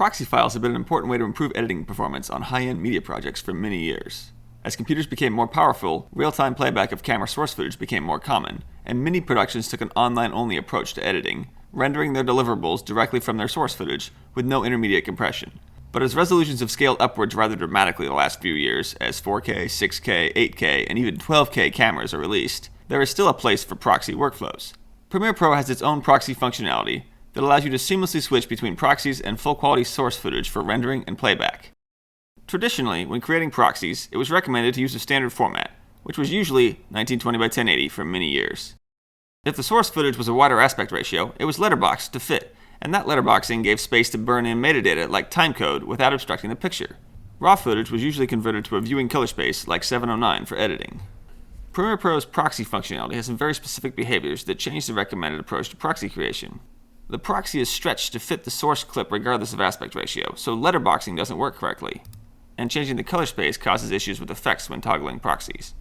Proxy files have been an important way to improve editing performance on high-end media projects for many years. As computers became more powerful, real-time playback of camera source footage became more common, and many productions took an online-only approach to editing, rendering their deliverables directly from their source footage with no intermediate compression. But as resolutions have scaled upwards rather dramatically the last few years, as 4K, 6K, 8K, and even 12K cameras are released, there is still a place for proxy workflows. Premiere Pro has its own proxy functionality that allows you to seamlessly switch between proxies and full-quality source footage for rendering and playback. Traditionally, when creating proxies, it was recommended to use a standard format, which was usually 1920 by 1080 for many years. If the source footage was a wider aspect ratio, it was letterboxed to fit, and that letterboxing gave space to burn in metadata like timecode without obstructing the picture. Raw footage was usually converted to a viewing color space like 709 for editing. Premiere Pro's proxy functionality has some very specific behaviors that change the recommended approach to proxy creation. The proxy is stretched to fit the source clip regardless of aspect ratio, so letterboxing doesn't work correctly. And changing the color space causes issues with effects when toggling proxies.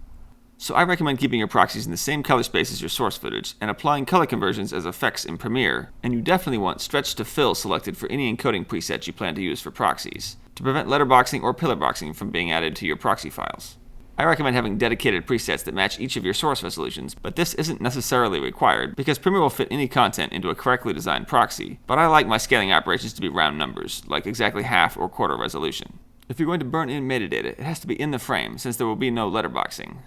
So I recommend keeping your proxies in the same color space as your source footage and applying color conversions as effects in Premiere, and you definitely want stretch to fill selected for any encoding presets you plan to use for proxies, to prevent letterboxing or pillarboxing from being added to your proxy files. I recommend having dedicated presets that match each of your source resolutions, but this isn't necessarily required because Premiere will fit any content into a correctly designed proxy, but I like my scaling operations to be round numbers, like exactly half or quarter resolution. If you're going to burn in metadata, it has to be in the frame since there will be no letterboxing.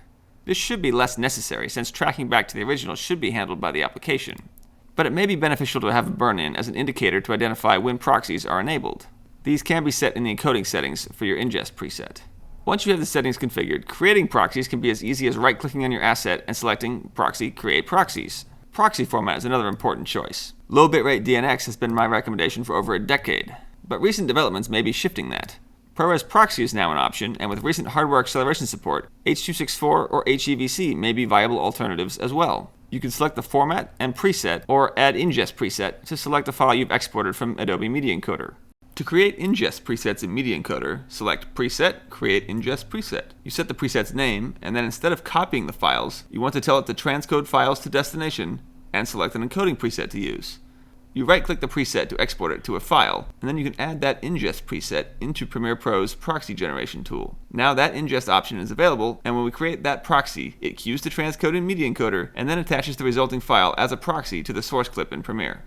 This should be less necessary since tracking back to the original should be handled by the application, but it may be beneficial to have a burn-in as an indicator to identify when proxies are enabled. These can be set in the encoding settings for your ingest preset. Once you have the settings configured, creating proxies can be as easy as right-clicking on your asset and selecting Proxy, Create Proxies. Proxy format is another important choice. Low bitrate DNX has been my recommendation for over a decade, but recent developments may be shifting that. ProRes Proxy is now an option, and with recent hardware acceleration support, H.264 or HEVC may be viable alternatives as well. You can select the format and preset, or add ingest preset to select the file you've exported from Adobe Media Encoder. To create ingest presets in Media Encoder, select Preset, Create Ingest Preset. You set the preset's name, and then instead of copying the files, you want to tell it to transcode files to destination, and select an encoding preset to use. You right-click the preset to export it to a file, and then you can add that ingest preset into Premiere Pro's proxy generation tool. Now that ingest option is available, and when we create that proxy, it queues the transcode in Media Encoder, and then attaches the resulting file as a proxy to the source clip in Premiere.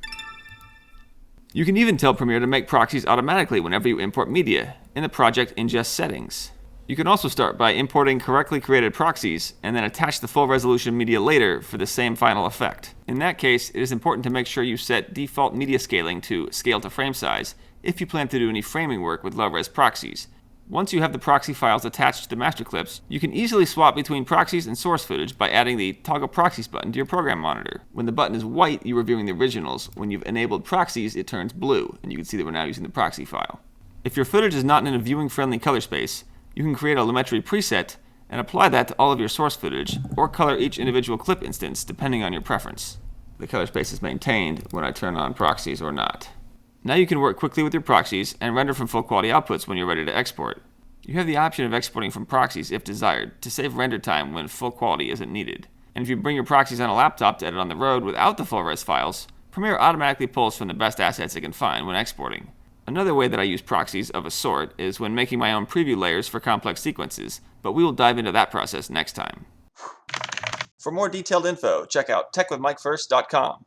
You can even tell Premiere to make proxies automatically whenever you import media in the project ingest settings. You can also start by importing correctly created proxies and then attach the full resolution media later for the same final effect. In that case, it is important to make sure you set default media scaling to scale to frame size if you plan to do any framing work with low-res proxies. Once you have the proxy files attached to the master clips, you can easily swap between proxies and source footage by adding the Toggle Proxies button to your program monitor. When the button is white, you're reviewing the originals. When you've enabled proxies, it turns blue, and you can see that we're now using the proxy file. If your footage is not in a viewing-friendly color space, you can create a lumetri preset and apply that to all of your source footage, or color each individual clip instance depending on your preference. The color space is maintained when I turn on proxies or not. Now you can work quickly with your proxies and render from full quality outputs when you're ready to export. You have the option of exporting from proxies if desired to save render time when full quality isn't needed. And if you bring your proxies on a laptop to edit on the road without the full res files, Premiere automatically pulls from the best assets it can find when exporting. Another way that I use proxies of a sort is when making my own preview layers for complex sequences, but we will dive into that process next time. For more detailed info, check out techwithmikefirst.com.